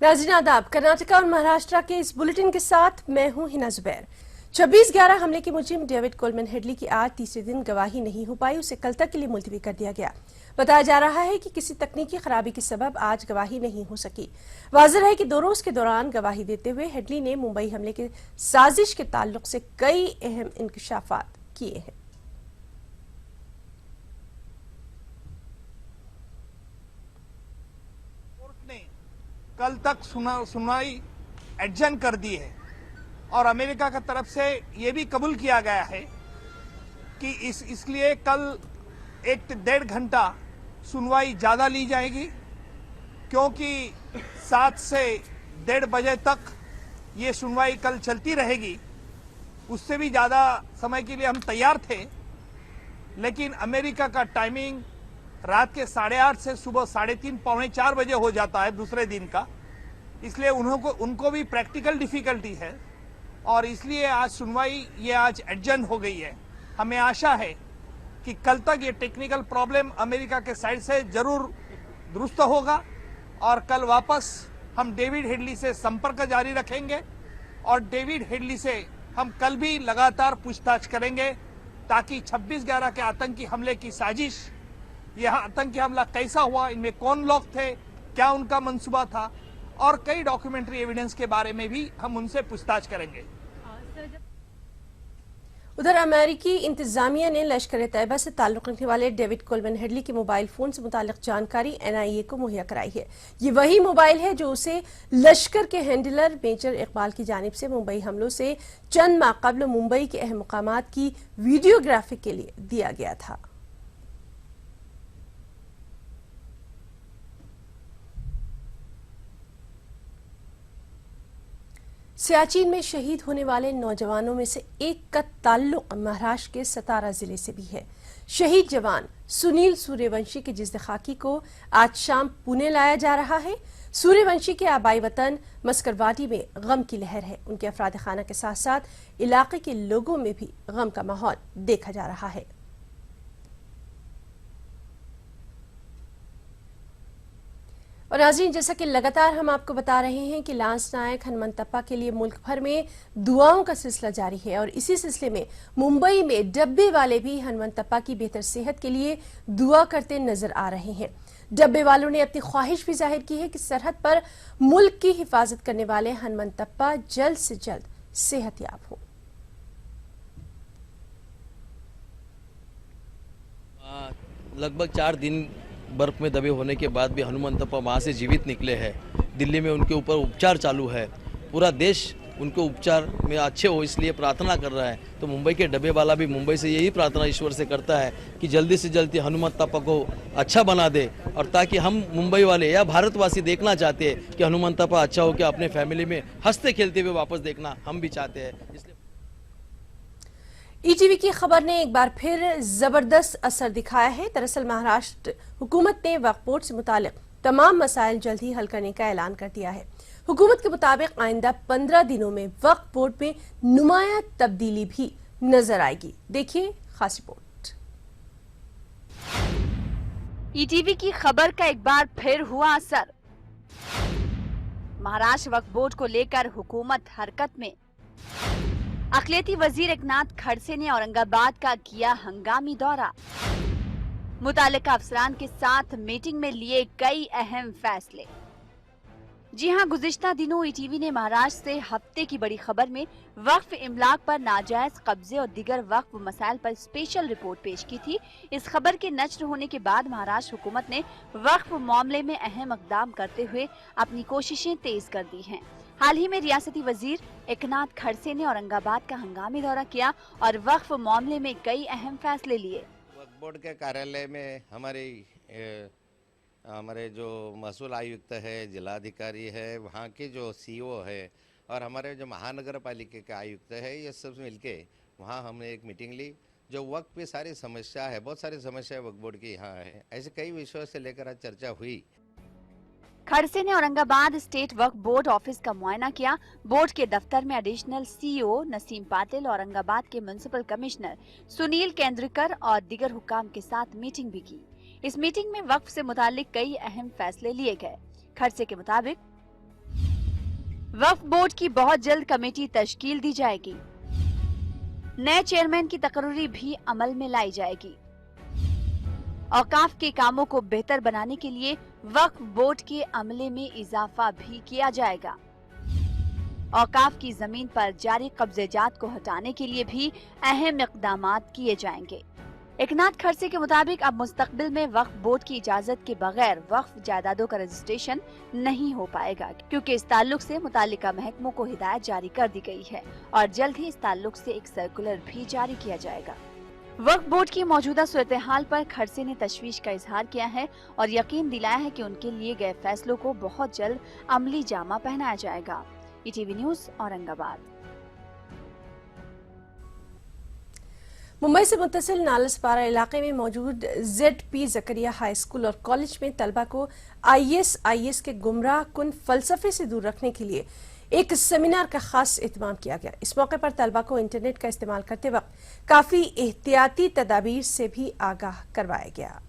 नाज़रीन आदाब, कर्नाटका और महाराष्ट्र के इस बुलेटिन के साथ मैं हूं हिना जुबैर। 26/11 हमले के मुलजिम डेविड कोलमन हेडली की आज तीसरे दिन गवाही नहीं हो पाई, उसे कल तक के लिए मुलतवी कर दिया गया। बताया जा रहा है कि किसी तकनीकी खराबी के सबब आज गवाही नहीं हो सकी। वाज़ेह है कि 2 रोज के दौरान गवाही देते हुए हेडली ने मुंबई हमले के साजिश के ताल्लुक से कई अहम इंकशाफात किए हैं। कल तक सुनवाई एडजन कर दी है और अमेरिका की तरफ से ये भी कबूल किया गया है कि इसलिए कल 1-1.5 घंटा सुनवाई ज़्यादा ली जाएगी, क्योंकि 7 से 1:30 बजे तक ये सुनवाई कल चलती रहेगी। उससे भी ज़्यादा समय के लिए हम तैयार थे, लेकिन अमेरिका का टाइमिंग रात के 8:30 से सुबह 3:30 पौने 4 बजे हो जाता है दूसरे दिन का, इसलिए उनको भी प्रैक्टिकल डिफिकल्टी है और इसलिए आज सुनवाई ये आज एडजर्न हो गई है। हमें आशा है कि कल तक ये टेक्निकल प्रॉब्लम अमेरिका के साइड से जरूर दुरुस्त होगा और कल वापस हम डेविड हेडली से संपर्क जारी रखेंगे और डेविड हेडली से हम कल भी लगातार पूछताछ करेंगे ताकि 26/11 के आतंकी हमले की साजिश, यह आतंकी हमला कैसा हुआ, इनमें कौन लोग थे, क्या उनका मंसूबा था और कई डॉक्यूमेंट्री एविडेंस के बारे में भी हम उनसे पूछताछ करेंगे। उधर अमेरिकी इंतजामिया ने लश्कर तैयबा से ताल्लुक रखने वाले डेविड कोलमन हेडली के मोबाइल फोन से मुतालिक जानकारी एनआईए को मुहैया कराई है। ये वही मोबाइल है जो उसे लश्कर के हैंडलर मेजर इकबाल की जानिब से मुंबई हमलों से चंद माह कबल मुंबई के अहम मकामात की वीडियोग्राफी के लिए दिया गया था। सियाचिन में शहीद होने वाले नौजवानों में से एक का ताल्लुक महाराष्ट्र के सतारा जिले से भी है। शहीद जवान सुनील सूर्यवंशी के जिस्द खाकी को आज शाम पुणे लाया जा रहा है। सूर्यवंशी के आबाई वतन मस्करवाडी में गम की लहर है। उनके अफराद खाना के साथ साथ इलाके के लोगों में भी गम का माहौल देखा जा रहा है। और नाज़रीन, जैसा कि लगातार हम आपको बता रहे हैं कि लांस नायक हनुमंतप्पा के लिए मुल्क भर में दुआओं का सिलसिला जारी है और इसी सिलसिले में मुंबई में डब्बे वाले भी हनुमंतप्पा की बेहतर सेहत के लिए दुआ करते नजर आ रहे हैं। डब्बे वालों ने अपनी ख्वाहिश भी जाहिर की है कि सरहद पर मुल्क की हिफाजत करने वाले हनुमंतप्पा जल्द से जल्द सेहतयाब हो। लगभग 4 दिन बर्फ में दबे होने के बाद भी हनुमंतप्पा वहाँ से जीवित निकले हैं। दिल्ली में उनके ऊपर उपचार चालू है, पूरा देश उनके उपचार में अच्छे हो इसलिए प्रार्थना कर रहा है। तो मुंबई के डब्बे वाला भी मुंबई से यही प्रार्थना ईश्वर से करता है कि जल्दी से जल्दी हनुमंतप्पा को अच्छा बना दे, और ताकि हम मुंबई वाले या भारतवासी देखना चाहते हैं कि हनुमंतप्पा अच्छा हो, कि अपने फैमिली में हंसते खेलते हुए वापस देखना हम भी चाहते हैं। इसलिए ईटीवी की खबर ने एक बार फिर जबरदस्त असर दिखाया है। दरअसल महाराष्ट्र हुकूमत ने वक्फ बोर्ड से मुतालिक तमाम मसाइल जल्द ही हल करने का ऐलान कर दिया है। हुकूमत के मुताबिक आइंदा 15 दिनों में वक्फ बोर्ड में नुमाया तब्दीली भी नजर आएगी। देखिए खास रिपोर्ट। ईटीवी की खबर का एक बार फिर हुआ असर। महाराष्ट्र वक्फ बोर्ड को लेकर हुकूमत हरकत में। अखिलेती वजीर एकनाथ खड़से ने औरंगाबाद का किया हंगामी दौरा। मुतालिका अफसरान के साथ मीटिंग में लिए कई अहम फैसले। जी हां, गुज़िश्ता दिनों ईटीवी ने महाराष्ट्र से हफ्ते की बड़ी खबर में वक्फ इमलाक पर नाजायज कब्जे और दीगर वक्फ मसाइल पर स्पेशल रिपोर्ट पेश की थी। इस खबर के नश्र होने के बाद महाराष्ट्र हुकूमत ने वक्फ मामले में अहम इक़दाम करते हुए अपनी कोशिशें तेज कर दी हैं। हाल ही में रियासती वजीर एकनाथ खड़से ने औरंगाबाद का हंगामी दौरा किया और वक्फ मामले में कई अहम फैसले लिए। वक्फ बोर्ड के कार्यालय में हमारे जो महसूल आयुक्त है, जिलाधिकारी है, वहाँ के जो सीईओ है और हमारे जो महानगर पालिका के आयुक्त है, ये सब मिलके वहाँ हमने एक मीटिंग ली। जो वक्त पे सारी समस्या है, बहुत सारी समस्या वक्फ बोर्ड की यहाँ है, ऐसे कई विषयों से लेकर आज चर्चा हुई। खड़से ने औरंगाबाद स्टेट वक्फ बोर्ड ऑफिस का मुआयना किया। बोर्ड के दफ्तर में एडिशनल सीईओ नसीम पाटिल, औरंगाबाद के म्युनिसिपल कमिश्नर सुनील केंद्रकर और दीगर हुक्काम के साथ मीटिंग भी की। इस मीटिंग में वक्फ से मुतालिक कई अहम फैसले लिए गए। खड़से के मुताबिक वक्फ बोर्ड की बहुत जल्द कमेटी तश्कील दी जाएगी। नए चेयरमैन की तकर्री भी अमल में लाई जाएगी। औकाफ के कामों को बेहतर बनाने के लिए वक्फ बोर्ड के अमले में इजाफा भी किया जाएगा। औकाफ की जमीन पर जारी कब्जेजात को हटाने के लिए भी अहम इक़दामात किए जाएंगे। एकनाथ खड़से के मुताबिक अब मुस्तकबिल में वक्फ बोर्ड की इजाजत के बगैर वक्फ जायदादों का रजिस्ट्रेशन नहीं हो पाएगा, क्योंकि इस ताल्लुक से मुतालिका महकमों को हिदायत जारी कर दी गई है और जल्द ही इस ताल्लुक से एक सर्कुलर भी जारी किया जाएगा। वक्फ बोर्ड की मौजूदा सूरत हाल पर खड़से ने तशवीश का इजहार किया है और यकीन दिलाया है कि उनके लिए गए फैसलों को बहुत जल्द अमली जामा पहनाया जाएगा। ETV news, Aurangabad. मुंबई से मुत्तसिल नालसपारा इलाके में मौजूद ZP जकरिया हाई स्कूल और कॉलेज में तलबा को IS के गुमराह कुन फलसफे से दूर रखने के लिए एक सेमिनार का खास एहतमाम किया गया। इस मौके पर तलबा को इंटरनेट का इस्तेमाल करते वक्त काफी एहतियाती तदाबीर से भी आगाह करवाया गया।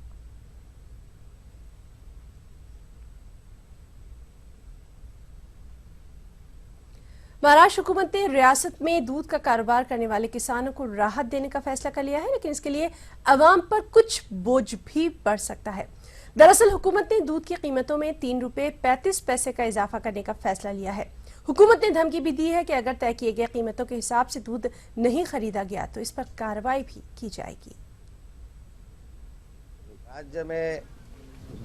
महाराष्ट्र हुकूमत ने रियासत में दूध का कारोबार करने वाले किसानों को राहत देने का फैसला कर लिया है, लेकिन इसके लिए अवाम पर कुछ बोझ भी बढ़ सकता है। दरअसल हुकूमत ने दूध की कीमतों में 3 रुपए 35 पैसे का इजाफा करने का फैसला लिया है। हुकूमत ने धमकी भी दी है कि अगर तय किए गए कीमतों के हिसाब से दूध नहीं खरीदा गया तो इस पर कार्रवाई भी की जाएगी। राज्य में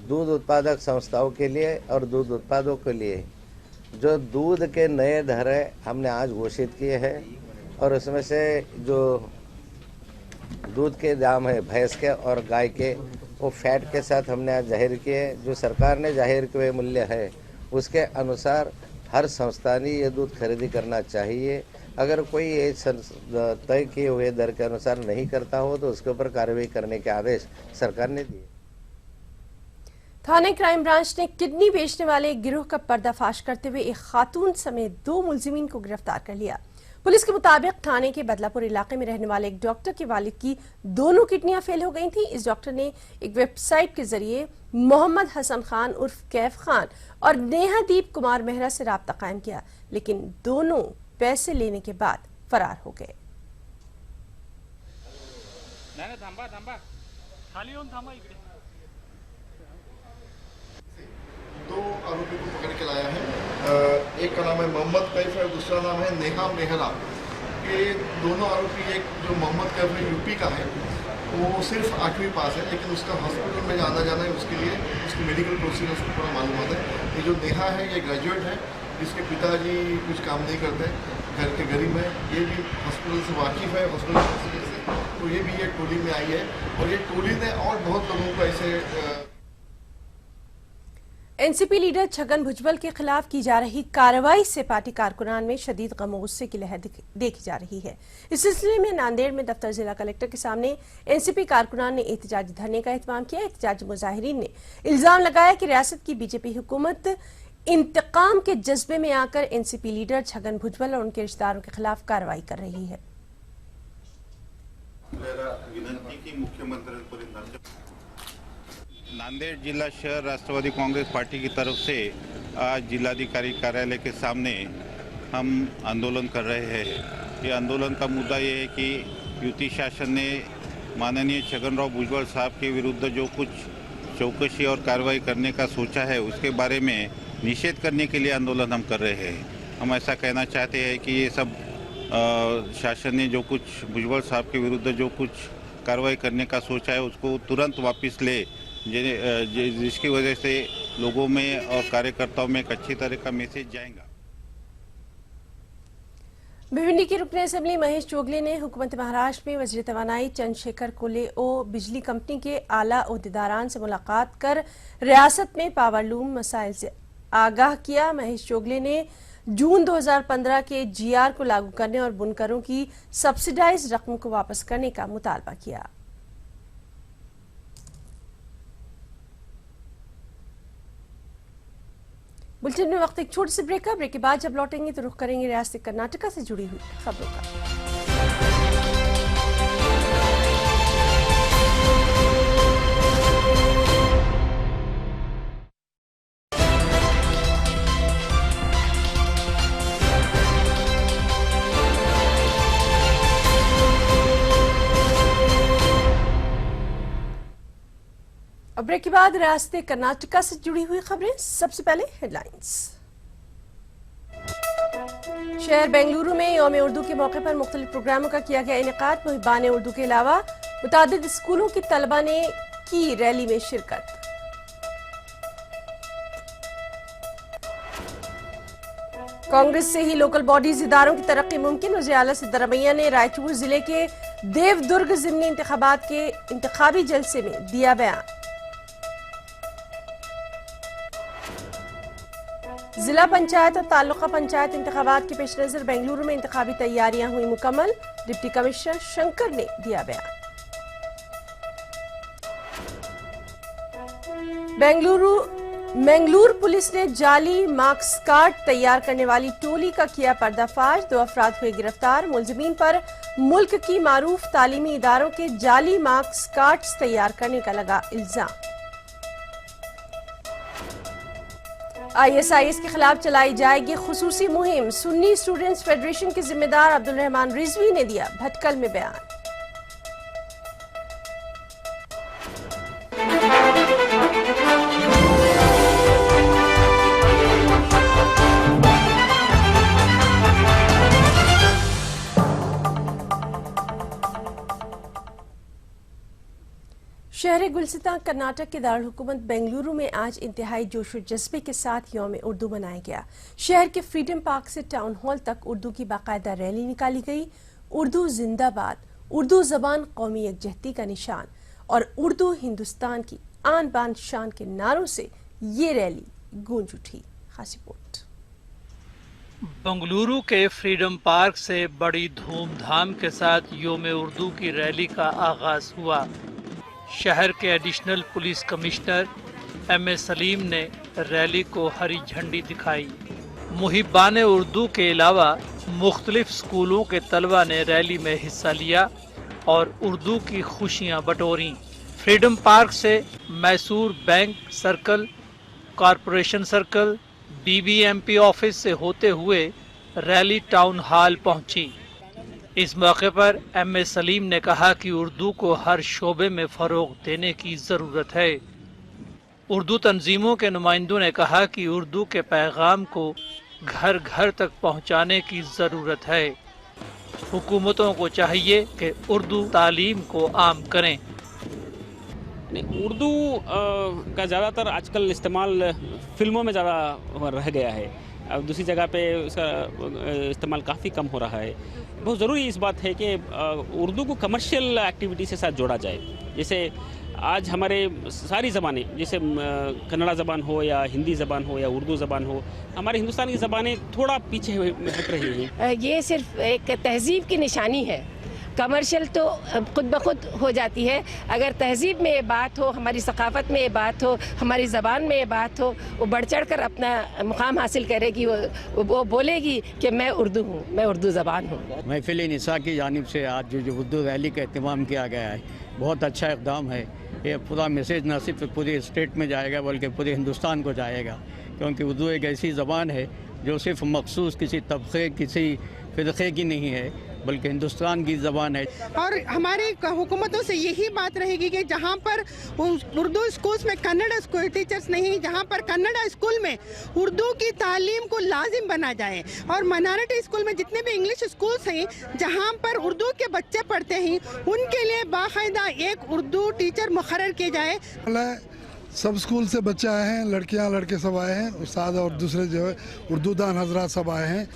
दूध उत्पादक संस्थाओं के लिए और दूध उत्पादों के लिए जो दूध के नए दर हमने आज घोषित किए हैं और उसमें से जो दूध के दाम है भैंस के और गाय के, वो फैट के साथ हमने आज जाहिर किए। जो सरकार ने जाहिर किए मूल्य है उसके अनुसार हर संस्थानी ये दूध खरीदी करना चाहिए। अगर कोई ये तय किए हुए दर के अनुसार नहीं करता हो तो उसके ऊपर कार्रवाई करने के आदेश सरकार ने दिए। थाने क्राइम ब्रांच ने किडनी बेचने वाले एक गिरोह का पर्दाफाश करते हुए एक खातून समेत 2 मुलजिमीन को गिरफ्तार कर लिया। पुलिस के मुताबिक थाने के बदलापुर इलाके में रहने वाले एक डॉक्टर के वालिद की दोनों किडनियां फेल हो गई थी। इस डॉक्टर ने एक वेबसाइट के जरिए मोहम्मद हसन खान उर्फ कैफ खान और नेहादीप कुमार मेहरा से राब्ता कायम किया, लेकिन दोनों पैसे लेने के बाद फरार हो गए। दो आरोपी को पकड़ के लाया है। एक का नाम है मोहम्मद कैफ है, दूसरा नाम है नेहा मेहरा। ये दोनों आरोपी, एक जो मोहम्मद कैफ है यूपी का है, वो सिर्फ 8वीं पास है, लेकिन उसका हॉस्पिटल में आना जाना है, उसके लिए उसकी मेडिकल प्रोसीजर उसको पूरा मालूम है। ये जो नेहा है ये ग्रेजुएट है, जिसके पिताजी कुछ काम नहीं करते, घर के गरीब है। ये भी हॉस्पिटल से वाकिफ़ है, हॉस्पिटल प्रोसीजर से, तो ये भी ये टोली में आई है और ये टोली ने और बहुत लोगों को ऐसे एनसीपी लीडर छगन भुजबल के खिलाफ की जा रही कार्रवाई से पार्टी कारकुनान में शदीद गम और गुस्से की लहर देखी जा रही है। इस सिलसिले में नांदेड़ में दफ्तर जिला कलेक्टर के सामने एनसीपी कारकुनान ने एहतजाजी धरने का एहतमाम किया। एहतजाजी मुजाहिरीन ने इल्जाम लगाया कि रियासत की बीजेपी हुकूमत इंतकाम के जज्बे में आकर एनसीपी लीडर छगन भुजबल और उनके रिश्तेदारों के खिलाफ कार्रवाई कर रही है। नांदेड़ जिला शहर राष्ट्रवादी कांग्रेस पार्टी की तरफ से आज जिलाधिकारी कार्यालय के सामने हम आंदोलन कर रहे हैं। ये आंदोलन का मुद्दा ये है कि यूपी शासन ने माननीय छगनराव भुजबल साहब के विरुद्ध जो कुछ चौकसी और कार्रवाई करने का सोचा है उसके बारे में निषेध करने के लिए आंदोलन हम कर रहे हैं। हम ऐसा कहना चाहते हैं कि ये सब शासन ने जो कुछ भुजबल साहब के विरुद्ध जो कुछ कार्रवाई करने का सोचा है उसको तुरंत वापस ले, जिसकी वजह से लोगों में और कार्यकर्ताओं में एक अच्छी तरह का मैसेज जाएगा। भिवंडी के रुकने असेंबली महेश चोगले ने हुकूमत महाराष्ट्र में वज़ीर तवानाई चंद्रशेखर कोलेओ बिजली कंपनी के आला ओहदेदारान से मुलाकात कर रियासत में पावरलूम मसाइल से आगाह किया। महेश चोगले ने जून 2015 के GR को लागू करने और बुनकरों की सब्सिडाइज रकम को वापस करने का मुतालबा किया। बुलेटिन में वक्त एक छोटे से ब्रेक का। ब्रेक के बाद जब लौटेंगे तो रुख करेंगे रियासत कर्नाटका से जुड़ी हुई खबरों का। ब्रेक के बाद रियासत कर्नाटका से जुड़ी हुई खबरें। सबसे पहले हेडलाइंस। शहर बेंगलुरु में यौम उर्दू के मौके पर मुख्तलिफ प्रोग्रामों का किया गया इनेकाद। मुहिबान उर्दू के अलावा मुतादिद स्कूलों की तलबा ने की रैली में शिरकत। कांग्रेस से ही लोकल बॉडीज इदारों की तरक्की मुमकिन। वज़ीर आला सिद्धारमैया ने रायचूर जिले के देवदुर्ग जिमनी इंतखाबात के इंतखाबी जलसे में दिया बयान। जिला पंचायत और तालुका पंचायत इंतखाबात के पेश नजर बेंगलुरु में इंतखाबी तैयारियां हुई मुकम्मल। डिप्टी कमिश्नर शंकर ने दिया बयान। मंगलूर पुलिस ने जाली मार्क्स कार्ड तैयार करने वाली टोली का किया पर्दाफाश। 2 अफराद हुए गिरफ्तार। मुलजिमीन पर मुल्क की मारूफ तालीमी इदारों के जाली मार्क्स कार्ड्स तैयार करने का लगा इल्जाम। ISIS के खिलाफ चलाई जाएगी खुसूसी मुहिम। सुन्नी स्टूडेंट्स फेडरेशन के जिम्मेदार अब्दुल रहमान रिजवी ने दिया भटकल में बयान। शहर गुलसितां कर्नाटक के दारुल हुकूमत बेंगलुरु में आज इंतहाई जोश और जज्बे के साथ यौम उर्दू मनाया गया। शहर के फ्रीडम पार्क से टाउन हॉल तक उर्दू की बाकायदा रैली निकाली गई। उर्दू जिंदाबाद, उर्दू जबान कौमी यकजहती का निशान और उर्दू हिंदुस्तान की आन बान शान के नारों से ये रैली गूंज उठी। खास रिपोर्ट। बेंगलुरु के फ्रीडम पार्क से बड़ी धूमधाम के साथ यौम उर्दू की रैली का आगाज हुआ। शहर के additional police commissioner M.A. Salim ने रैली को हरी झंडी दिखाई। मुहिबान उर्दू के अलावा मुख्तलिफ स्कूलों के तलबा ने रैली में हिस्सा लिया और उर्दू की खुशियां बटोरी। फ्रीडम पार्क से Mysore bank circle, corporation circle, BBMP office से होते हुए रैली टाउन हॉल पहुंची। इस मौके पर M.A. सलीम ने कहा कि उर्दू को हर शोबे में फ़रोग देने की ज़रूरत है। उर्दू तंजीमों के नुमाइंदों ने कहा कि उर्दू के पैगाम को घर घर तक पहुंचाने की ज़रूरत है। हुकूमतों को चाहिए कि उर्दू तालीम को आम करें। उर्दू का ज़्यादातर आजकल इस्तेमाल फिल्मों में ज़्यादा रह गया है। अब दूसरी जगह पे उसका इस्तेमाल काफ़ी कम हो रहा है। बहुत ज़रूरी इस बात है कि उर्दू को कमर्शियल एक्टिविटी से साथ जोड़ा जाए। जैसे आज हमारे सारी ज़बानें, जैसे कन्नड़ा ज़बान हो या हिंदी ज़बान हो या उर्दू ज़बान हो, हमारे हिंदुस्तान की ज़बानें थोड़ा पीछे हट रही हैं। ये सिर्फ एक तहज़ीब की निशानी है। कमर्शियल तो खुद ब खुद हो जाती है। अगर तहज़ीब में ये बात हो, हमारी सकाफ़त में ये बात हो, हमारी ज़बान में ये बात हो, वो बढ़ चढ़ कर अपना मुकाम हासिल करेगी। वो बोलेगी कि मैं उर्दू हूँ, मैं उर्दू ज़बान हूँ। महफिल निसा की जानिब से आज जो उर्दू रैली का एहतमाम किया गया है, बहुत अच्छा इक़दाम है। ये पूरा मैसेज न सिर्फ पूरे स्टेट में जाएगा बल्कि पूरे हिंदुस्तान को जाएगा, क्योंकि उर्दू एक ऐसी ज़बान है जो सिर्फ मखसूस किसी तबक़े, किसी फ़िरक़े की नहीं है, बल्कि हिंदुस्तान की ज़बान है। और हमारी हुकूमतों से यही बात रहेगी कि जहाँ पर उर्दू स्कूल्स में कन्नड़ स्कूल टीचर्स नहीं, जहाँ पर कन्नड़ स्कूल में उर्दू की तालीम को लाजिम बना जाए। और माइनॉरिटी स्कूल में जितने भी इंग्लिश स्कूल्स हैं जहाँ पर उर्दू के बच्चे पढ़ते हैं, उनके लिए बाकायदा एक उर्दू टीचर मुकर्रर किए जाए। सब स्कूल से बच्चे आए हैं, लड़कियाँ लड़के सब आए हैं, उस्ताद और दूसरे जो है उर्दू दान हजरात सब आए हैं।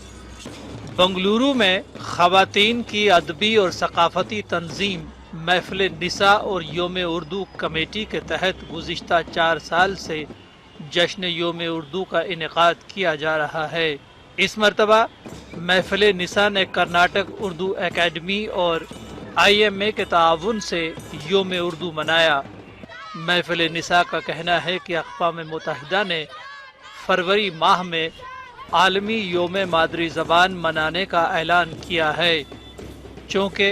बेंगलुरु में ख़वातीन की अदबी और सकाफती तंजीम महफिल निसा और योम उर्दू कमेटी के तहत गुज़िश्ता 4 साल से जश्न योम उर्दू का इनेकाद किया जा रहा है। इस मरतबा महफिल निसा ने कर्नाटक उर्दू एकेडमी और IMA के ताउन से योम उर्दू मनाया। महफिल निसा का कहना है कि अक़वाम मुत्तहिदा ने फरवरी माह में आलमी योम मादरी ज़बान मनाने का ऐलान किया है। चूँकि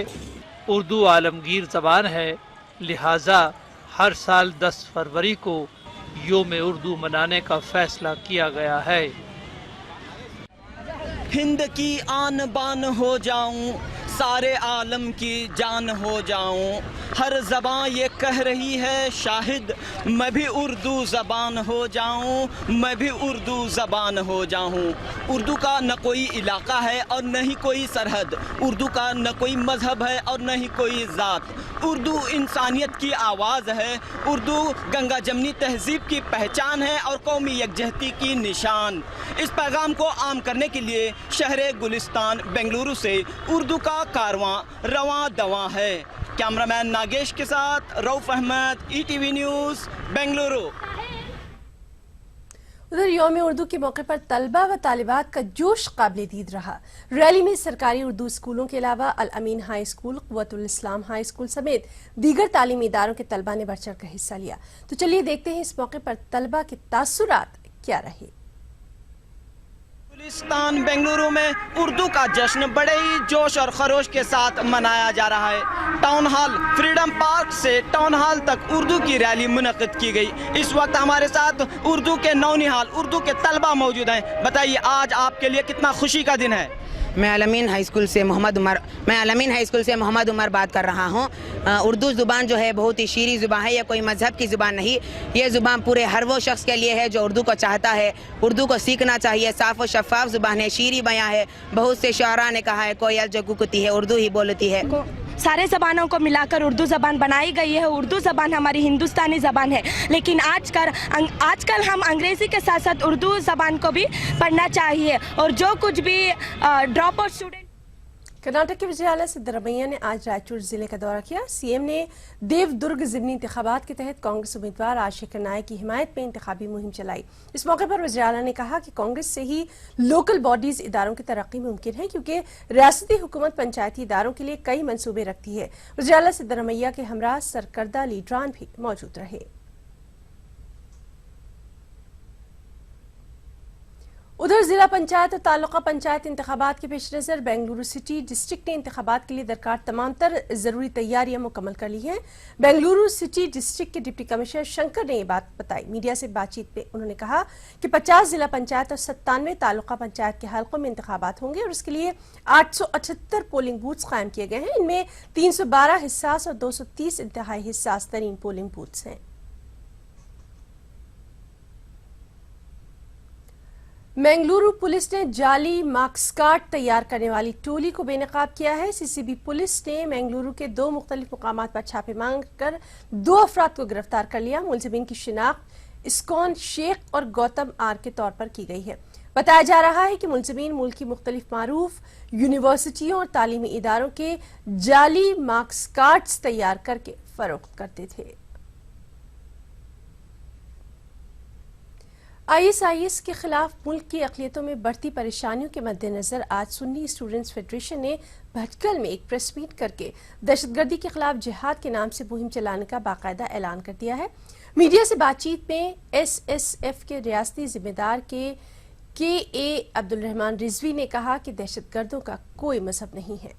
उर्दू आलमगीर ज़बान है, लिहाजा हर साल 10 फरवरी को योम उर्दू मनाने का फैसला किया गया है। हिंद की आन बान हो जाऊं, सारे आलम की जान हो जाऊं, हर ज़बान ये कह रही है शाहिद मैं भी उर्दू ज़बान हो जाऊं, मैं भी उर्दू ज़बान हो जाऊं। उर्दू का न कोई इलाका है और न ही कोई सरहद, उर्दू का न कोई मज़हब है और न ही कोई ज़ात। उर्दू इंसानियत की आवाज़ है, उर्दू गंगा जमनी तहज़ीब की पहचान है और कौमी यकजहती की निशान। इस पैगाम को आम करने के लिए शहर गुलिस्तान बेंगलुरु से उर्दू का कारवां रवां दवां है। कैमरामैन नागेश के साथ रऊफ अहमद, ETV न्यूज़ बेंगलुरु। उधर यौम उर्दू के मौके पर तलबा व तालिबात का जोश काबिल दीद रहा। रैली में सरकारी उर्दू स्कूलों के अलावा अल अमीन हाई स्कूल, क़ुव्वतुल इस्लाम हाई स्कूल समेत दीगर तालीमी इदारों के तलबा ने बढ़ चढ़ कर हिस्सा लिया। तो चलिए देखते हैं इस मौके पर तलबा के तासुरात क्या रहे। गुलिस्तान बेंगलुरु में उर्दू का जश्न बड़े ही जोश और खरोश के साथ मनाया जा रहा है। टाउन हॉल फ्रीडम पार्क से टाउन हॉल तक उर्दू की रैली मुनक़िद की गई। इस वक्त हमारे साथ उर्दू के नौनिहाल उर्दू के तलबा मौजूद हैं। बताइए आज आपके लिए कितना खुशी का दिन है? मैं अल अमीन हाई स्कूल से मोहम्मद उमर बात कर रहा हूँ। उर्दू ज़ुबान जो है बहुत ही शीरी ज़ुबान है, यह कोई मज़हब की ज़ुबान नहीं। ये ज़ुबान पूरे हर वो शख्स के लिए है जो उर्दू को चाहता है, उर्दू को सीखना चाहिए। साफ़ और शफ़ाफ ज़ुबान है, शीरी बयां है। बहुत से शायरा ने कहा है कोयल जो कुकती है उर्दू ही बोलती है। सारे ज़बानों को मिलाकर उर्दू ज़बान बनाई गई है। उर्दू ज़बान हमारी हिंदुस्तानी ज़बान है, लेकिन आजकल हम अंग्रेज़ी के साथ साथ उर्दू ज़बान को भी पढ़ना चाहिए। और जो कुछ भी ड्रॉप आउट स्टूडेंट। कर्नाटक के विजयालय सिद्धरमैया ने आज रायचूर जिले का दौरा किया। सीएम ने देवदुर्ग ज़िमनी इंतखाबात के तहत कांग्रेस उम्मीदवार आशिक नायक की हिमायत में इंतखाबी मुहिम चलाई। इस मौके पर विजयालय ने कहा कि कांग्रेस से ही लोकल बॉडीज इदारों की तरक्की मुमकिन है, क्योंकि रियासती हुकूमत पंचायती इदारों के लिए कई मंसूबे रखती है। विजयालय सिद्धरमैया के हमरा सरकर्दा लीडरान भी मौजूद रहे। उधर जिला पंचायत और तालुका पंचायत इंतखाबात के पेश नज़र बेंगलुरु सिटी डिस्ट्रिक्ट ने इंतखाबात के लिए दरकार तमाम तर जरूरी तैयारियां मुकम्मल कर ली हैं। बेंगलुरु सिटी डिस्ट्रिक्ट के डिप्टी कमिश्नर शंकर ने ये बात बताई। मीडिया से बातचीत में उन्होंने कहा कि 50 जिला पंचायत और 97 तालुका पंचायत के हलकों में इंतखाबात होंगे और इसके लिए 878 पोलिंग बूथ्स कायम किए गए हैं। इनमें 312 हिस्सास और 230 इंतहाई हिस्सास तरीन पोलिंग बूथ्स हैं। बेंगलुरु पुलिस ने जाली मार्क्स कार्ड तैयार करने वाली टोली को बेनकाब किया है। सीसीबी पुलिस ने बेंगलुरु के 2 मुख्तलिफ मुकामात पर छापे मार कर 2 अफराद को गिरफ्तार कर लिया। मुलजिमीन की शिनाख्त इस्कॉन शेख और गौतम आर के तौर पर की गई है। बताया जा रहा है कि मुलजिमीन मुल्क की मुख्तलिफ मारूफ यूनिवर्सिटियों और तालीमी इदारों के जाली मार्क्स कार्ड्स तैयार करके फरोख्त करते थे। ISIS के खिलाफ मुल्क की अक़लियतों में बढ़ती परेशानियों के मद्देनजर आज सुन्नी स्टूडेंट्स फेडरेशन ने भटकल में एक प्रेस मीट करके दहशतगर्दी के खिलाफ जिहाद के नाम से मुहिम चलाने का बाकायदा ऐलान कर दिया है। मीडिया से बातचीत में SSF के रियासती जिम्मेदार के अब्दुल रहमान रिजवी ने कहा कि दहशतगर्दों का कोई मजहब नहीं है।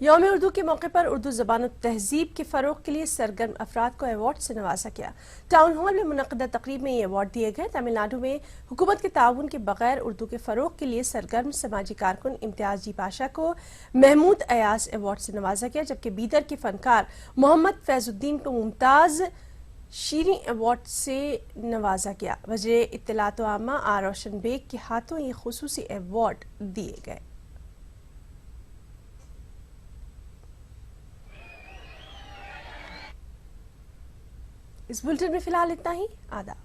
यौम उर्दू के मौके पर उर्दू ज़बान और तहजीब के फ़रोग़ के लिए सरगर्म अफराद को अवार्ड से नवाजा गया। टाउन हॉल में मुनक़दा तक़रीब में ये अवार्ड दिए गए। तमिलनाडु में हुकूमत के ताउन के बगैर उर्दू के फ़रोग़ के लिए सरगर्म समाजी कारकुन इम्तियाज़ जी पाशा को महमूद अयाज अवार्ड से नवाजा गया, जबकि बीदर के फ़नकार मोहम्मद फैज़ुद्दीन को मुमताज़ शीरी अवार्ड से नवाजा गया। वज़ीर इत्तलात व आमा आर रोशन बेग के हाथों ये खुसूसी अवार्ड दिए गए। इस बुलेटिन में फिलहाल इतना ही। आदाब।